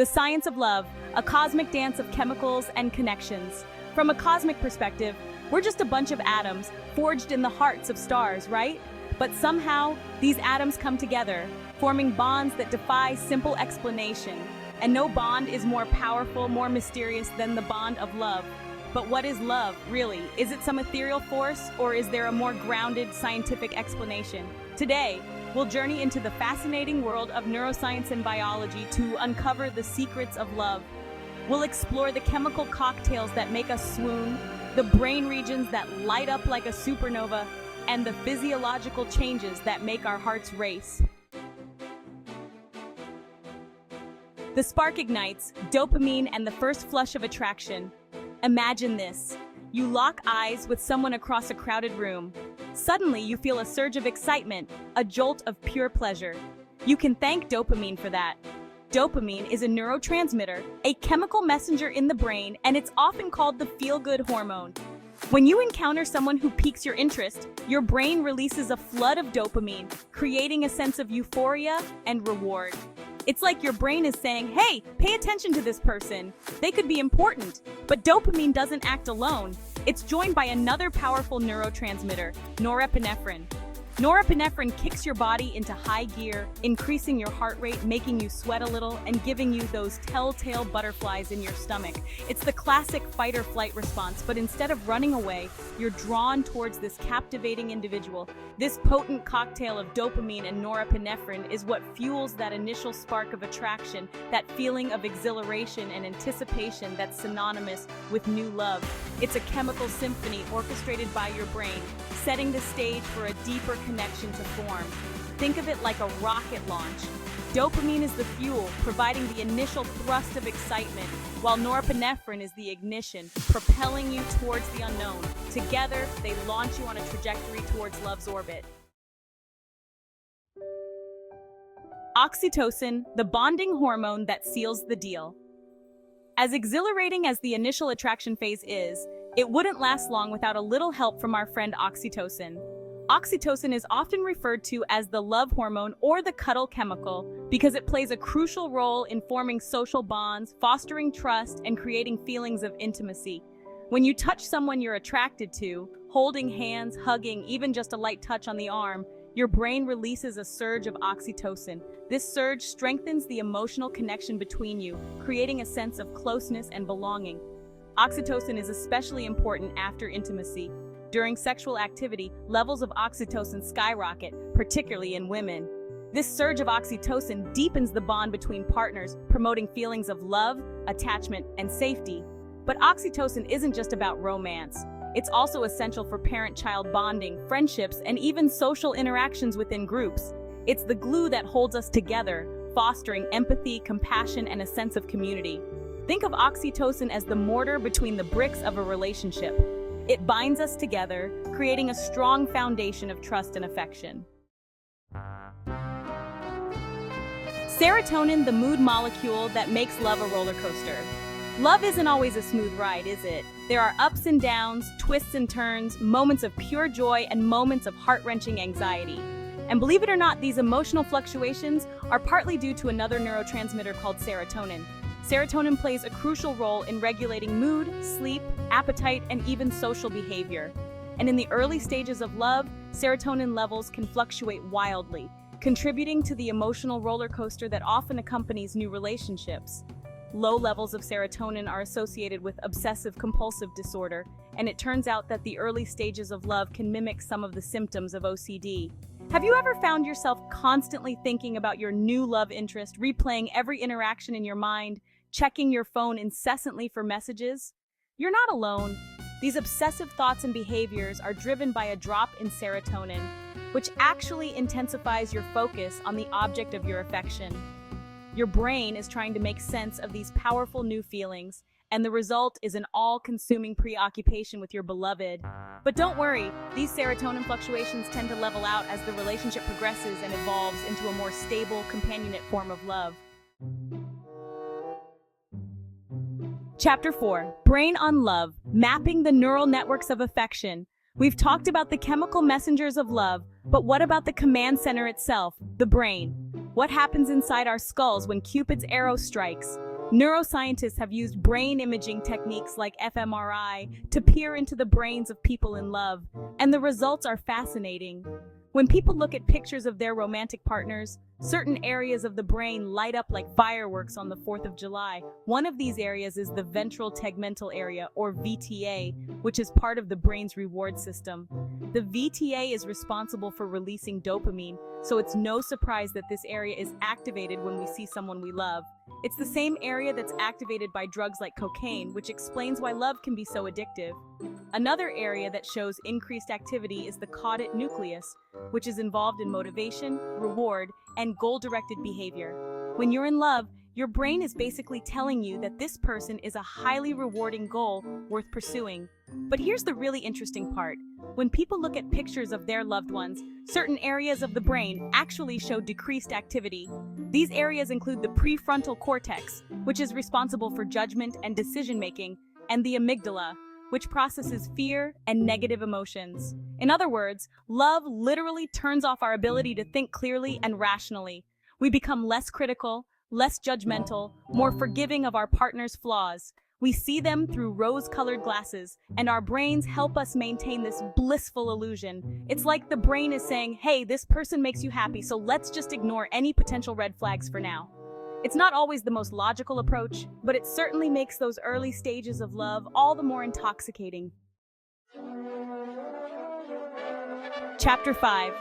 The science of love, a cosmic dance of chemicals and connections. From a cosmic perspective, we're just a bunch of atoms forged in the hearts of stars, right? But somehow, these atoms come together, forming bonds that defy simple explanation. And no bond is more powerful, more mysterious than the bond of love. But what is love, really? Is it some ethereal force, or is there a more grounded scientific explanation? Today, we'll journey into the fascinating world of neuroscience and biology to uncover the secrets of love. We'll explore the chemical cocktails that make us swoon, the brain regions that light up like a supernova, and the physiological changes that make our hearts race. The spark ignites, dopamine and the first flush of attraction. Imagine this. You lock eyes with someone across a crowded room. Suddenly, you feel a surge of excitement, a jolt of pure pleasure. You can thank dopamine for that. Dopamine is a neurotransmitter, a chemical messenger in the brain, and it's often called the feel-good hormone. When you encounter someone who piques your interest, your brain releases a flood of dopamine, creating a sense of euphoria and reward. It's like your brain is saying, hey, pay attention to this person. They could be important. But dopamine doesn't act alone. It's joined by another powerful neurotransmitter, norepinephrine. Norepinephrine kicks your body into high gear, increasing your heart rate, making you sweat a little, and giving you those telltale butterflies in your stomach. It's the classic fight or flight response, but instead of running away, you're drawn towards this captivating individual. This potent cocktail of dopamine and norepinephrine is what fuels that initial spark of attraction, that feeling of exhilaration and anticipation that's synonymous with new love. It's a chemical symphony orchestrated by your brain, setting the stage for a deeper connection to form. Think of it like a rocket launch. Dopamine is the fuel, providing the initial thrust of excitement, while norepinephrine is the ignition, propelling you towards the unknown. Together, they launch you on a trajectory towards love's orbit. Oxytocin, the bonding hormone that seals the deal. As exhilarating as the initial attraction phase is, it wouldn't last long without a little help from our friend oxytocin. Oxytocin is often referred to as the love hormone or the cuddle chemical because it plays a crucial role in forming social bonds, fostering trust, and creating feelings of intimacy. When you touch someone you're attracted to, holding hands, hugging, even just a light touch on the arm, your brain releases a surge of oxytocin. This surge strengthens the emotional connection between you, creating a sense of closeness and belonging. Oxytocin is especially important after intimacy. During sexual activity, levels of oxytocin skyrocket, particularly in women. This surge of oxytocin deepens the bond between partners, promoting feelings of love, attachment, and safety. But oxytocin isn't just about romance. It's also essential for parent-child bonding, friendships, and even social interactions within groups. It's the glue that holds us together, fostering empathy, compassion, and a sense of community. Think of oxytocin as the mortar between the bricks of a relationship. It binds us together, creating a strong foundation of trust and affection. Serotonin, the mood molecule that makes love a roller coaster. Love isn't always a smooth ride, is it? There are ups and downs, twists and turns, moments of pure joy, and moments of heart-wrenching anxiety. And believe it or not, these emotional fluctuations are partly due to another neurotransmitter called serotonin. Serotonin plays a crucial role in regulating mood, sleep, appetite, and even social behavior. And in the early stages of love, serotonin levels can fluctuate wildly, contributing to the emotional roller coaster that often accompanies new relationships. Low levels of serotonin are associated with obsessive-compulsive disorder, and it turns out that the early stages of love can mimic some of the symptoms of OCD. Have you ever found yourself constantly thinking about your new love interest, replaying every interaction in your mind, checking your phone incessantly for messages? You're not alone. These obsessive thoughts and behaviors are driven by a drop in serotonin, which actually intensifies your focus on the object of your affection. Your brain is trying to make sense of these powerful new feelings, and the result is an all-consuming preoccupation with your beloved. But don't worry, these serotonin fluctuations tend to level out as the relationship progresses and evolves into a more stable, companionate form of love. Chapter 4, Brain on Love, Mapping the Neural Networks of Affection. We've talked about the chemical messengers of love, but what about the command center itself, the brain? What happens inside our skulls when Cupid's arrow strikes? Neuroscientists have used brain imaging techniques like fMRI to peer into the brains of people in love, and the results are fascinating. When people look at pictures of their romantic partners, certain areas of the brain light up like fireworks on the 4th of July. One of these areas is the ventral tegmental area, or VTA, which is part of the brain's reward system. The VTA is responsible for releasing dopamine, so it's no surprise that this area is activated when we see someone we love. It's the same area that's activated by drugs like cocaine, which explains why love can be so addictive. Another area that shows increased activity is the caudate nucleus, which is involved in motivation, reward, and goal-directed behavior. When you're in love, your brain is basically telling you that this person is a highly rewarding goal worth pursuing. But here's the really interesting part. When people look at pictures of their loved ones, certain areas of the brain actually show decreased activity. These areas include the prefrontal cortex, which is responsible for judgment and decision-making, and the amygdala, which processes fear and negative emotions. In other words, love literally turns off our ability to think clearly and rationally. We become less critical, less judgmental, more forgiving of our partner's flaws. We see them through rose-colored glasses, and our brains help us maintain this blissful illusion. It's like the brain is saying, hey, this person makes you happy, so let's just ignore any potential red flags for now. It's not always the most logical approach, but it certainly makes those early stages of love all the more intoxicating. Chapter 5.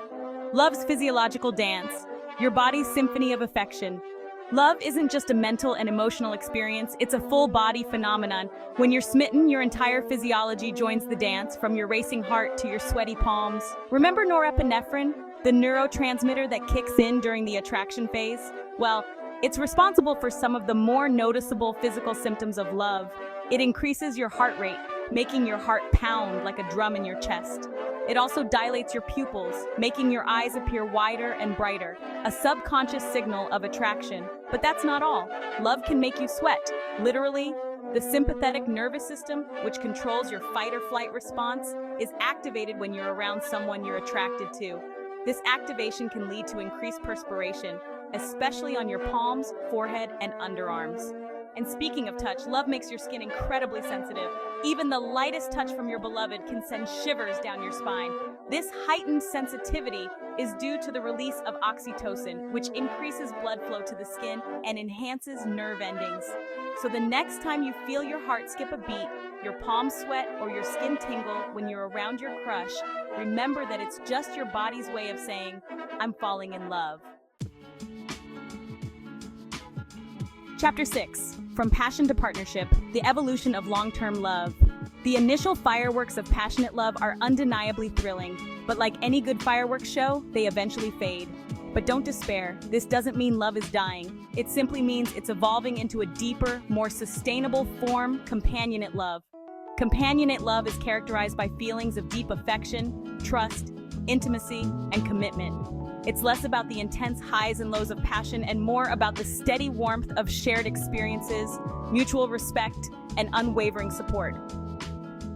Love's Physiological Dance, Your Body's Symphony of Affection. Love isn't just a mental and emotional experience, it's a full-body phenomenon. When you're smitten, your entire physiology joins the dance, from your racing heart to your sweaty palms. Remember norepinephrine, the neurotransmitter that kicks in during the attraction phase? Well, it's responsible for some of the more noticeable physical symptoms of love. It increases your heart rate, making your heart pound like a drum in your chest. It also dilates your pupils, making your eyes appear wider and brighter, a subconscious signal of attraction. But that's not all. Love can make you sweat. Literally, the sympathetic nervous system, which controls your fight or flight response, is activated when you're around someone you're attracted to. This activation can lead to increased perspiration, especially on your palms, forehead, and underarms. And speaking of touch, love makes your skin incredibly sensitive. Even the lightest touch from your beloved can send shivers down your spine. This heightened sensitivity is due to the release of oxytocin, which increases blood flow to the skin and enhances nerve endings. So the next time you feel your heart skip a beat, your palms sweat, or your skin tingle when you're around your crush, remember that it's just your body's way of saying, I'm falling in love. Chapter 6. From Passion to Partnership, the Evolution of Long-Term Love. The initial fireworks of passionate love are undeniably thrilling, but like any good fireworks show, they eventually fade. But don't despair, this doesn't mean love is dying. It simply means it's evolving into a deeper, more sustainable form, companionate love. Companionate love is characterized by feelings of deep affection, trust, intimacy, and commitment. It's less about the intense highs and lows of passion and more about the steady warmth of shared experiences, mutual respect, and unwavering support.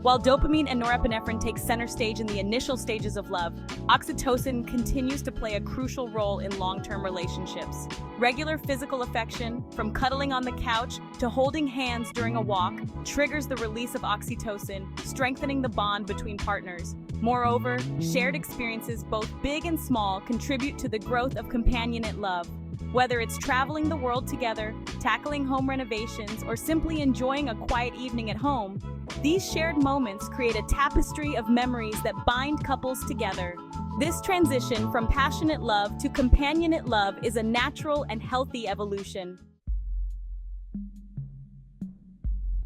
While dopamine and norepinephrine take center stage in the initial stages of love, oxytocin continues to play a crucial role in long-term relationships. Regular physical affection, from cuddling on the couch to holding hands during a walk, triggers the release of oxytocin, strengthening the bond between partners. Moreover, shared experiences, both big and small, contribute to the growth of companionate love. Whether it's traveling the world together, tackling home renovations, or simply enjoying a quiet evening at home, these shared moments create a tapestry of memories that bind couples together. This transition from passionate love to companionate love is a natural and healthy evolution.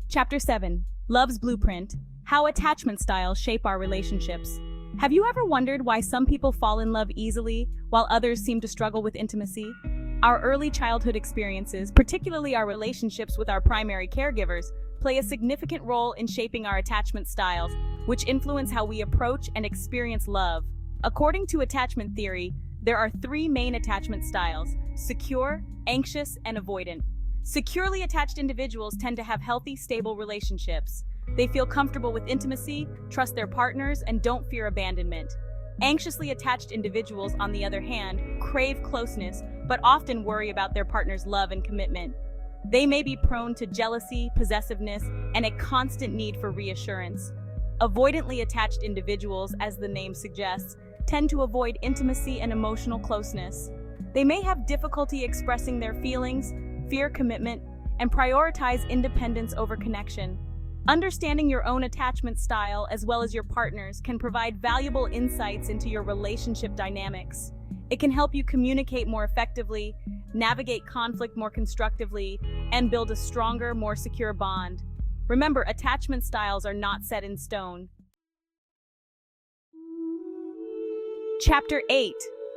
Chapter 7. Love's Blueprint. How attachment styles shape our relationships. Have you ever wondered why some people fall in love easily, while others seem to struggle with intimacy? Our early childhood experiences, particularly our relationships with our primary caregivers, play a significant role in shaping our attachment styles, which influence how we approach and experience love. According to attachment theory, there are three main attachment styles: secure, anxious, and avoidant. Securely attached individuals tend to have healthy, stable relationships. They feel comfortable with intimacy, trust their partners, and don't fear abandonment. Anxiously attached individuals, on the other hand, crave closeness, but often worry about their partner's love and commitment. They may be prone to jealousy, possessiveness, and a constant need for reassurance. Avoidantly attached individuals, as the name suggests, tend to avoid intimacy and emotional closeness. They may have difficulty expressing their feelings, fear commitment, and prioritize independence over connection. Understanding your own attachment style as well as your partner's can provide valuable insights into your relationship dynamics. It can help you communicate more effectively, navigate conflict more constructively, and build a stronger, more secure bond. Remember, attachment styles are not set in stone. Chapter 8: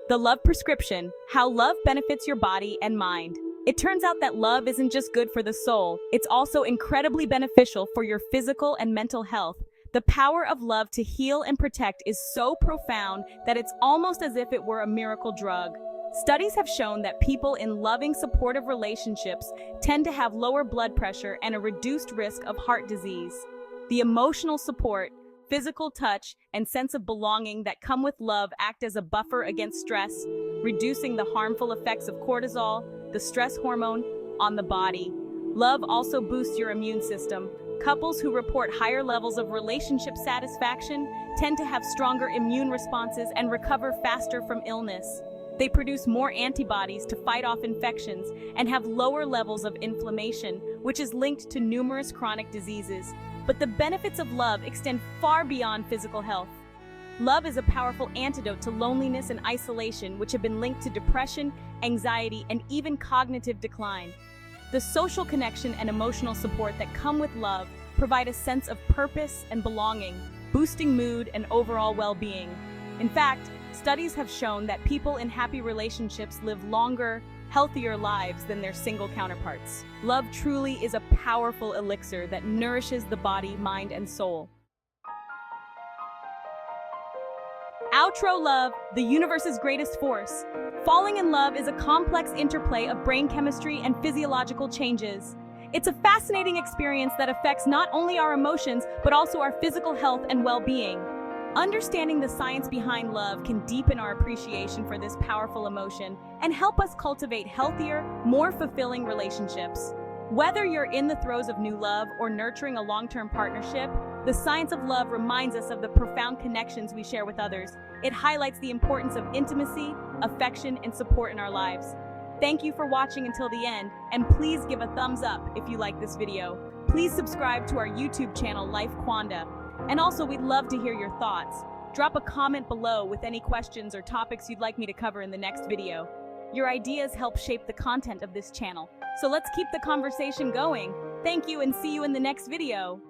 The Love Prescription: How Love Benefits Your Body and Mind. It turns out that love isn't just good for the soul, it's also incredibly beneficial for your physical and mental health. The power of love to heal and protect is so profound that it's almost as if it were a miracle drug. Studies have shown that people in loving, supportive relationships tend to have lower blood pressure and a reduced risk of heart disease. The emotional support, physical touch, and sense of belonging that come with love act as a buffer against stress, reducing the harmful effects of cortisol, the stress hormone, on the body. Love also boosts your immune system. Couples who report higher levels of relationship satisfaction tend to have stronger immune responses and recover faster from illness. They produce more antibodies to fight off infections and have lower levels of inflammation, which is linked to numerous chronic diseases. But the benefits of love extend far beyond physical health. Love is a powerful antidote to loneliness and isolation, which have been linked to depression, anxiety, and even cognitive decline. The social connection and emotional support that come with love provide a sense of purpose and belonging, boosting mood and overall well-being. In fact, studies have shown that people in happy relationships live longer, healthier lives than their single counterparts. Love truly is a powerful elixir that nourishes the body, mind, and soul. Outro: Love, the universe's greatest force. Falling in love is a complex interplay of brain chemistry and physiological changes. It's a fascinating experience that affects not only our emotions, but also our physical health and well-being. Understanding the science behind love can deepen our appreciation for this powerful emotion and help us cultivate healthier, more fulfilling relationships. Whether you're in the throes of new love or nurturing a long-term partnership, the science of love reminds us of the profound connections we share with others. It highlights the importance of intimacy, affection, and support in our lives. Thank you for watching until the end, and please give a thumbs up if you like this video. Please subscribe to our YouTube channel, Life Kwanda. And also, we'd love to hear your thoughts. Drop a comment below with any questions or topics you'd like me to cover in the next video. Your ideas help shape the content of this channel. So let's keep the conversation going. Thank you and see you in the next video.